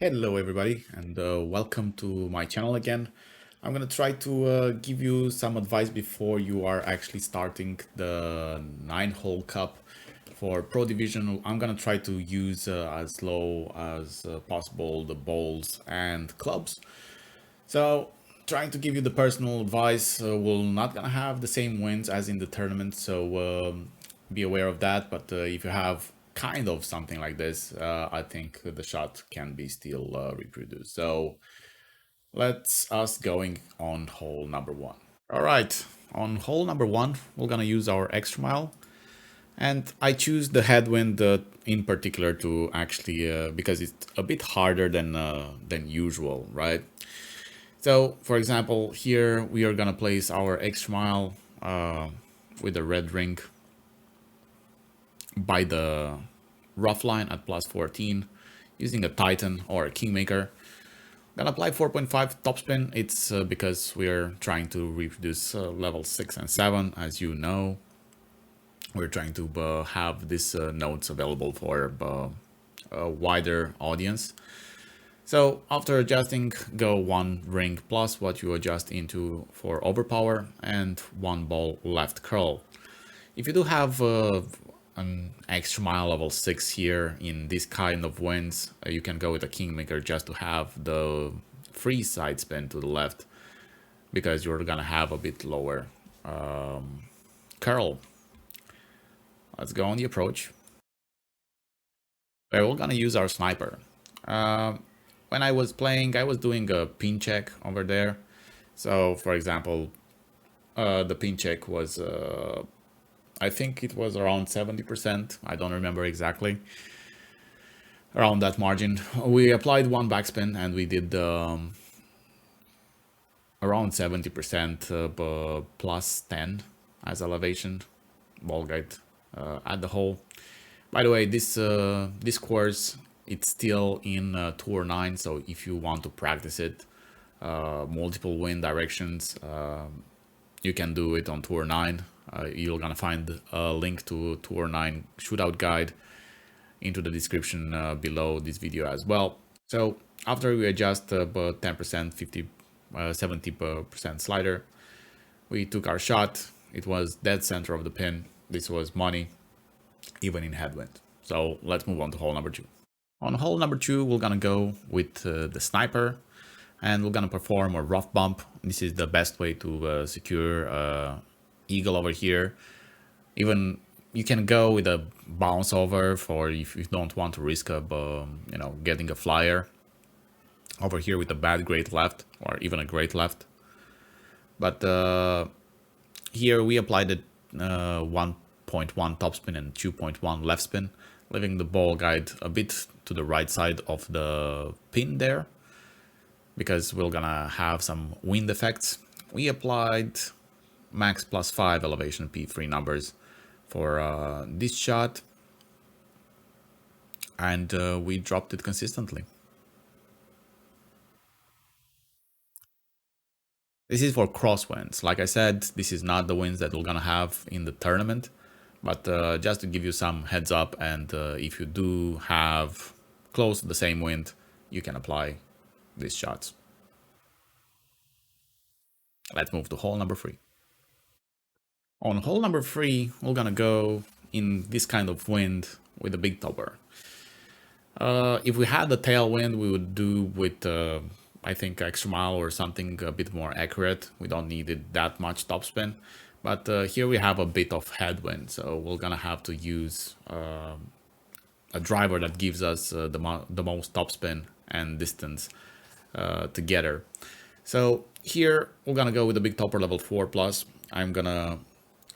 Hello everybody and welcome to my channel again. I'm gonna try to give you some advice before you are actually starting the 9-hole cup for Pro Division. I'm gonna try to use as low as possible the balls and clubs. So trying to give you the personal advice, we're not gonna have the same wins as in the tournament, so be aware of that. But if you have kind of something like this, I think the shot can be still reproduced. So let's us going on hole number one. All right, on hole number one, we're gonna use our extra mile. And I choose the headwind in particular to actually because it's a bit harder than usual, right? So, for example, here we are gonna place our extra mile with a red ring by the rough line at plus 14 using a Titan or a Kingmaker. I'm gonna apply 4.5 topspin. It's because we're trying to reproduce level 6 and 7, as you know. We're trying to have these nodes available for a wider audience. So after adjusting, go one ring plus what you adjust into for overpower and one ball left curl. If you do have an extra mile level 6 here in this kind of winds, you can go with a Kingmaker just to have the free side spin to the left because you're gonna have a bit lower curl. Let's go on the approach. We're gonna use our sniper. When I was playing, I was doing a pin check over there. So, for example, the pin check was, I think it was around 70%. I don't remember exactly. Around that margin. We applied one backspin and we did around 70% plus 10 as elevation ball guide at the hole. By the way, this course, it's still in Tour 9, so if you want to practice it, multiple wind directions, you can do it on Tour 9. You're gonna find a link to Tour 9 shootout guide into the description below this video as well. So after we adjust 10%, 50, 70% slider, we took our shot. It was dead center of the pin. This was money, even in headwind. So let's move on to hole number two. On hole number two, we're gonna go with the sniper and we're gonna perform a rough bump. This is the best way to secure eagle over here. Even you can go with a bounce over for if you don't want to risk getting a flyer over here with a bad great left or even a great left. But here we applied it 1.1 topspin and 2.1 left spin, leaving the ball guide a bit to the right side of the pin there because we're gonna have some wind effects. We applied max plus 5 elevation P3 numbers for this shot and we dropped it consistently. This is for crosswinds. Like I said, this is not the winds that we're gonna have in the tournament, but just to give you some heads up, and if you do have close to the same wind, you can apply these shots. Let's move to hole number 3. On hole number 3, we're gonna go in this kind of wind with a big topper. If we had the tailwind, we would do with I think extra mile or something a bit more accurate. We don't need it that much topspin, but here we have a bit of headwind, so we're gonna have to use a driver that gives us the most topspin and distance together. So here we're gonna go with a big topper level 4 plus. I'm gonna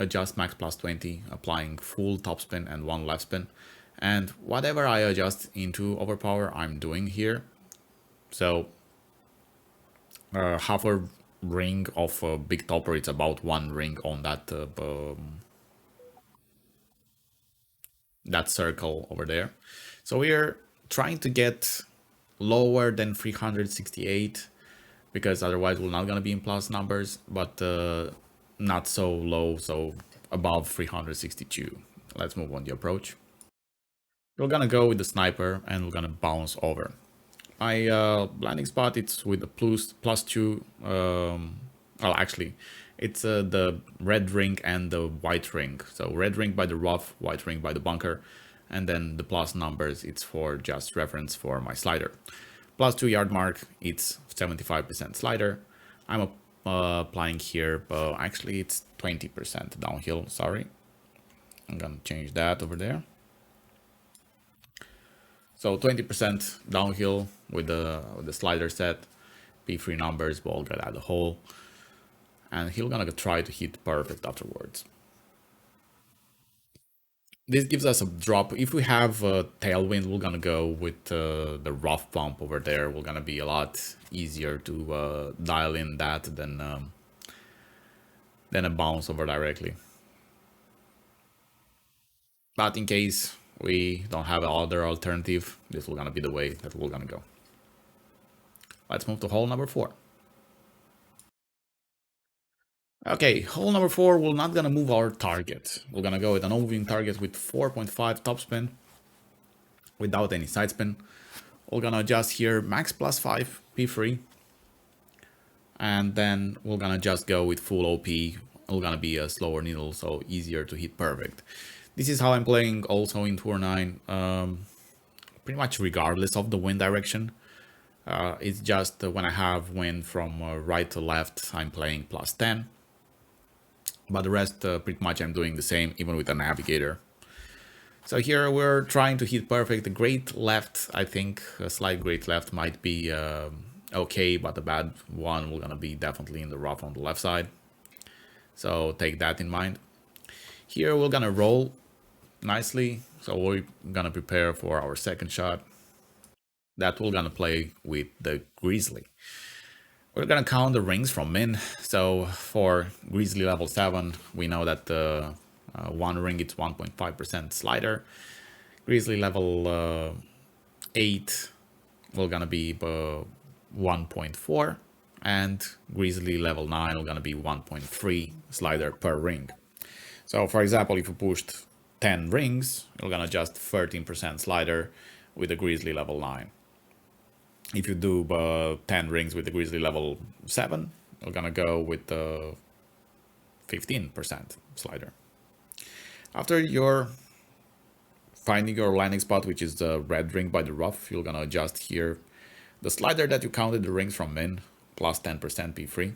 adjust max plus 20, applying full topspin and one left spin. And whatever I adjust into overpower, I'm doing here. So half a ring of a big topper, it's about one ring on that circle over there. So we're trying to get lower than 368 because otherwise we're not gonna be in plus numbers, but not so low, so above 362. Let's move on the approach. We're gonna go with the sniper and we're gonna bounce over. My landing spot, it's with the plus two. Well, actually, it's the red ring and the white ring. So red ring by the rough, white ring by the bunker. And then the plus numbers, it's for just reference for my slider. Plus 2 yard mark, it's 75% slider. I'm applying here, but actually it's 20% downhill, sorry. I'm gonna change that over there. So 20% downhill with the slider set, P3 numbers, ball guide at the hole, and he's gonna try to hit perfect afterwards. This gives us a drop. If we have a tailwind, we're gonna go with the rough bump over there. We're gonna be a lot easier to dial in that than a bounce over directly. But in case we don't have other alternative, this will gonna be the way that we're gonna go. Let's move to hole number 4. Okay, hole number 4, we're not gonna move our target. We're gonna go with an moving target with 4.5 topspin without any side spin. We're gonna adjust here max plus 5 P3, and then we're gonna just go with full OP. We're gonna be a slower needle, so easier to hit perfect. This is how I'm playing also in Tour 9, pretty much regardless of the wind direction. It's just when I have wind from right to left, I'm playing plus 10. But the rest, pretty much I'm doing the same, even with the navigator. So here we're trying to hit perfect. The great left, I think a slight great left might be okay, but the bad one will gonna be definitely in the rough on the left side. So take that in mind. Here we're gonna roll nicely. So we're gonna prepare for our second shot. That we're gonna play with the Grizzly. We're gonna count the rings from min. So for Grizzly level 7, we know that one ring it's 1.5% slider. Grizzly level 8 we're gonna be 1.4, and Grizzly level 9 we're gonna be 1.3 slider per ring. So for example, if you pushed 10 rings, you're gonna adjust 13% slider with the Grizzly level 9. If you do 10 rings with the Grizzly level 7, you're gonna go with the 15% slider. After you're finding your landing spot, which is the red ring by the rough, you're gonna adjust here the slider that you counted the rings from min, plus 10% P3.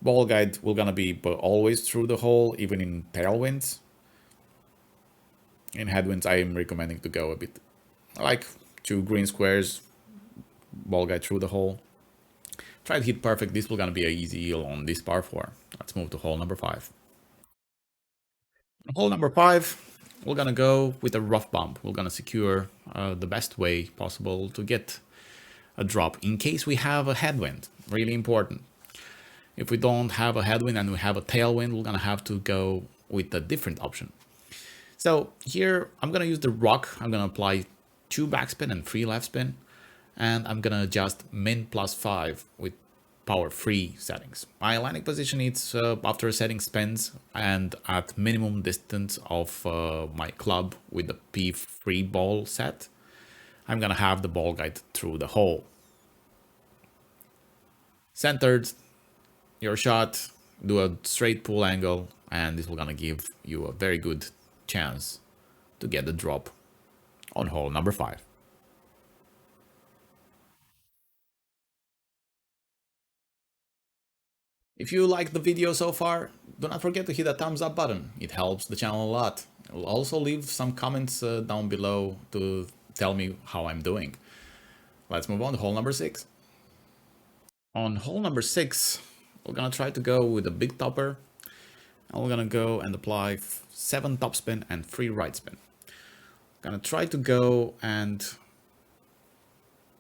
Ball guide will gonna be always through the hole, even in tailwinds. In headwinds, I am recommending to go a bit like 2 green squares, ball guide through the hole. Try to hit perfect. This will gonna be an easy heel on this par 4. Let's move to hole number 5. Hole number 5, we're gonna go with a rough bump. We're gonna secure the best way possible to get a drop in case we have a headwind. Really important. If we don't have a headwind and we have a tailwind, we're gonna have to go with a different option. So here I'm gonna use the rock. I'm gonna apply 2 backspin and 3 left spin, and I'm gonna adjust min plus 5 with power 3 settings. My landing position is after setting spins and at minimum distance of my club with the P3 ball set, I'm gonna have the ball guide through the hole. Centered your shot, do a straight pull angle, and this will gonna give you a very good chance to get the drop on hole number 5. If you liked the video so far, do not forget to hit that thumbs up button. It helps the channel a lot. I'll also leave some comments down below to tell me how I'm doing. Let's move on to hole number 6. On hole number 6, we're gonna try to go with a big topper. And we're gonna go and apply 7 topspin and 3 right spin. Gonna try to go and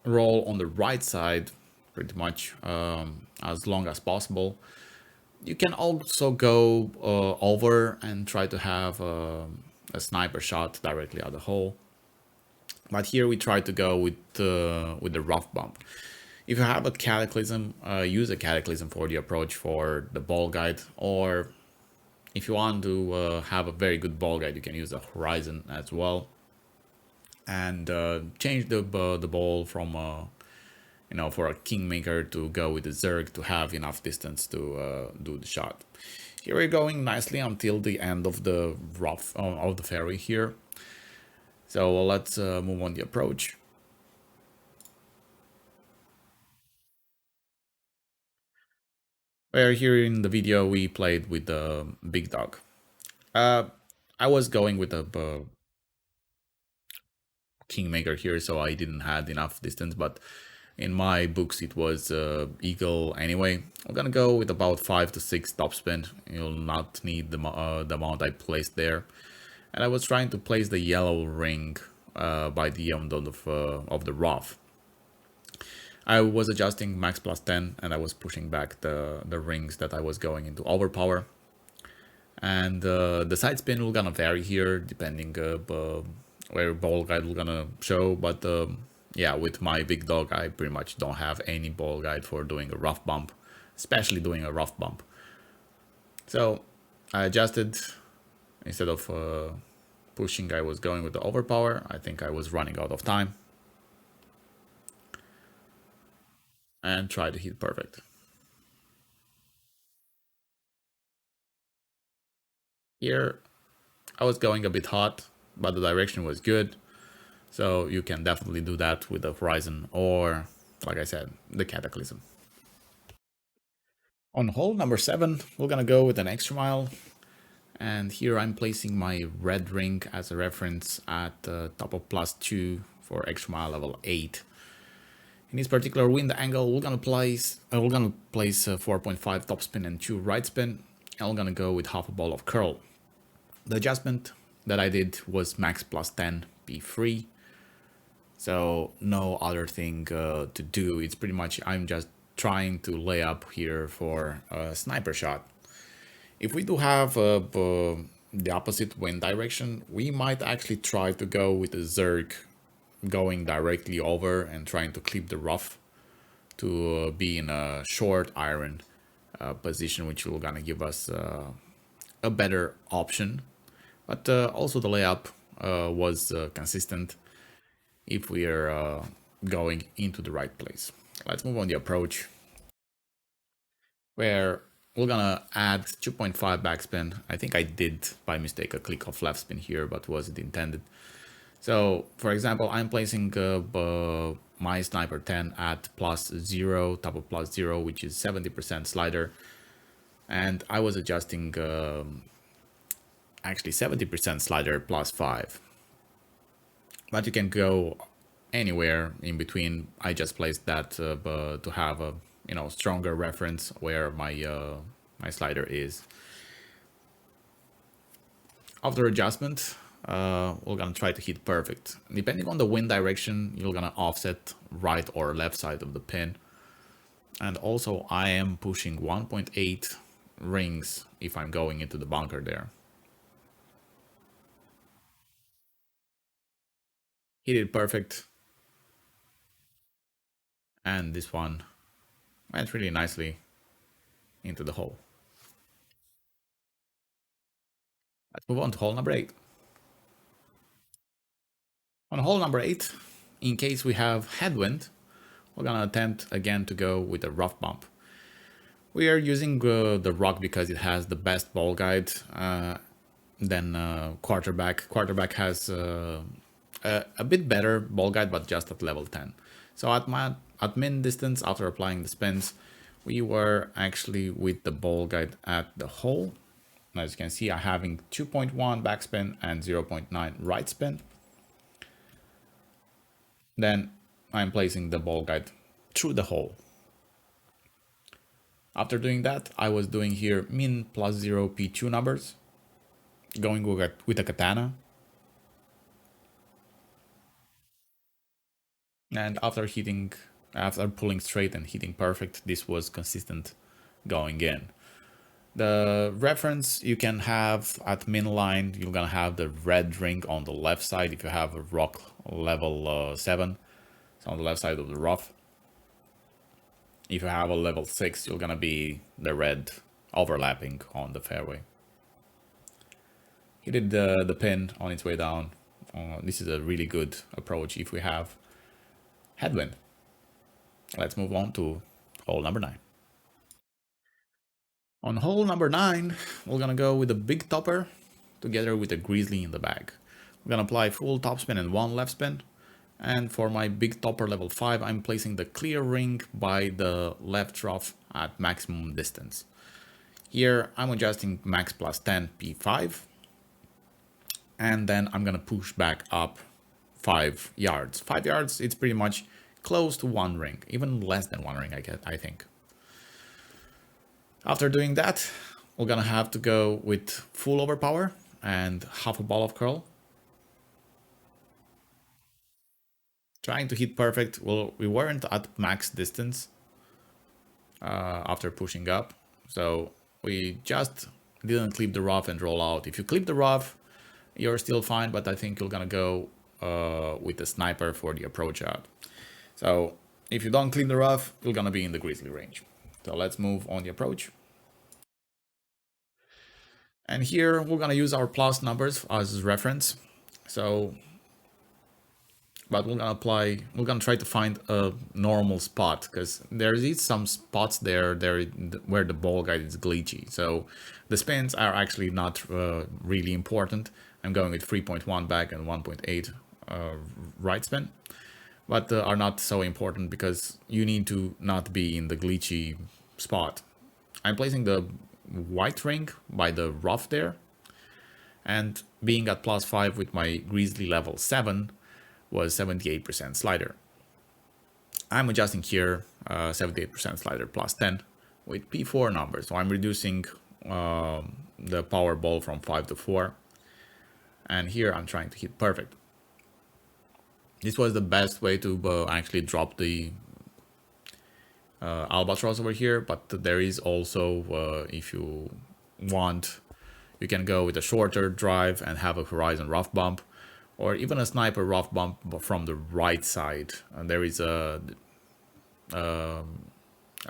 roll on the right side pretty much as long as possible. You can also go over and try to have a sniper shot directly at the hole. But here we try to go with the rough bump. If you have a cataclysm, use a cataclysm for the approach for the ball guide, or if you want to have a very good ball guide, you can use a horizon as well. and change the ball from for a kingmaker to go with the zerg to have enough distance to do the shot. Here we're going nicely until the end of the rough of the ferry here. So let's move on the approach. Where here in the video we played with the big dog. I was going with a kingmaker here, so I didn't had enough distance, but in my books it was eagle anyway. I'm gonna go with about 5 to 6 topspin. You'll not need the amount I placed there. And I was trying to place the yellow ring by the end of the rough. I was adjusting max plus 10 and I was pushing back the rings that I was going into overpower. And the side spin will gonna vary here depending where ball guide will gonna show, but yeah, with my big dog I pretty much don't have any ball guide for doing a rough bump, especially doing a rough bump. So I adjusted. Instead of pushing, I was going with the overpower. I think I was running out of time and tried to hit perfect. Here I was going a bit hot, but the direction was good. So you can definitely do that with the Horizon or, like I said, the Cataclysm. On hole number 7, we're gonna go with an extra mile. And here I'm placing my red ring as a reference at the top of +2 for extra mile level 8. In this particular wind angle, we're gonna place 4.5 topspin and 2 right spin. And we're gonna go with half a ball of curl. The adjustment that I did was max plus 10 P3. So no other thing to do. It's pretty much I'm just trying to lay up here for a sniper shot. If we do have the opposite wind direction, we might actually try to go with the Zerg going directly over and trying to clip the rough to be in a short iron position, which will gonna give us a better option. But also the layup was consistent if we are going into the right place. Let's move on the approach, where we're gonna add 2.5 backspin. I think I did by mistake a click of left spin here, but wasn't intended. So for example, I'm placing my sniper 10 at +0, top of +0, which is 70% slider. And I was adjusting actually 70% slider +5. But you can go anywhere in between. I just placed that to have a stronger reference where my slider is. After adjustment, we're gonna try to hit perfect. Depending on the wind direction, you're gonna offset right or left side of the pin. And also I am pushing 1.8 rings if I'm going into the bunker there. Hit it perfect. And this one went really nicely into the hole. Let's move on to hole number 8. On hole number 8, in case we have headwind, we're gonna attempt again to go with a rough bump. We are using the rock because it has the best ball guide than quarterback. Quarterback has a bit better ball guide, but just at level 10. So at min distance, after applying the spins, we were actually with the ball guide at the hole. As you can see, I'm having 2.1 backspin and 0.9 right spin. Then I'm placing the ball guide through the hole. After doing that, I was doing here min +0 P2 numbers, going with a katana. And after pulling straight and hitting perfect, this was consistent going in. The reference you can have at min line, you're gonna have the red ring on the left side if you have a rock level 7. It's on the left side of the rough. If you have a level 6, you're gonna be the red overlapping on the fairway. He did the pin on its way down this is a really good approach if we have headwind. Let's move on to hole number 9. On hole number 9, we're gonna go with a big topper together with a grizzly in the bag. We're gonna apply full topspin and 1 left spin. And for my big topper level 5, I'm placing the clear ring by the left trough at maximum distance. Here I'm adjusting max plus 10 P5. And then I'm gonna push back up 5 yards. 5 yards, it's pretty much close to 1 ring, even less than 1 ring, I think. After doing that, we're gonna have to go with full overpower and half a ball of curl. Trying to hit perfect. Well, we weren't at max distance after pushing up, so we just didn't clip the rough and roll out. If you clip the rough, you're still fine, but I think you're gonna go with the sniper for the approach out. So if you don't clip the rough, you're gonna be in the grizzly range. So let's move on the approach. And here we're gonna use our plus numbers as reference. So, but we're gonna try to find a normal spot, because there is some spots there where the ball guide is glitchy. So the spins are actually not really important. I'm going with 3.1 back and 1.8 right spin, but are not so important because you need to not be in the glitchy spot. I'm placing the white ring by the rough there, and being at plus 5 with my grizzly level 7 was 78% slider. I'm adjusting here 78% slider plus 10 with P4 numbers, so I'm reducing the power ball from 5 to 4, and here I'm trying to hit perfect. This was the best way to actually drop the albatross over here, but there is also, if you want, you can go with a shorter drive and have a horizon rough bump, or even a sniper rough bump from the right side. And there is a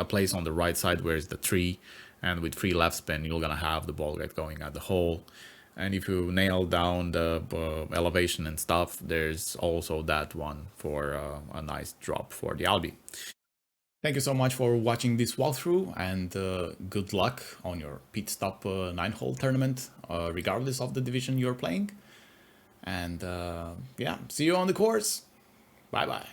place on the right side where is the tree, and with 3 left spin you're gonna have the ball guide going at the hole. And if you nail down the elevation and stuff, there's also that one for a nice drop for the Albi. Thank you so much for watching this walkthrough, and good luck on your Pitstop 9-hole tournament, regardless of the division you're playing. And yeah, see you on the course. Bye bye.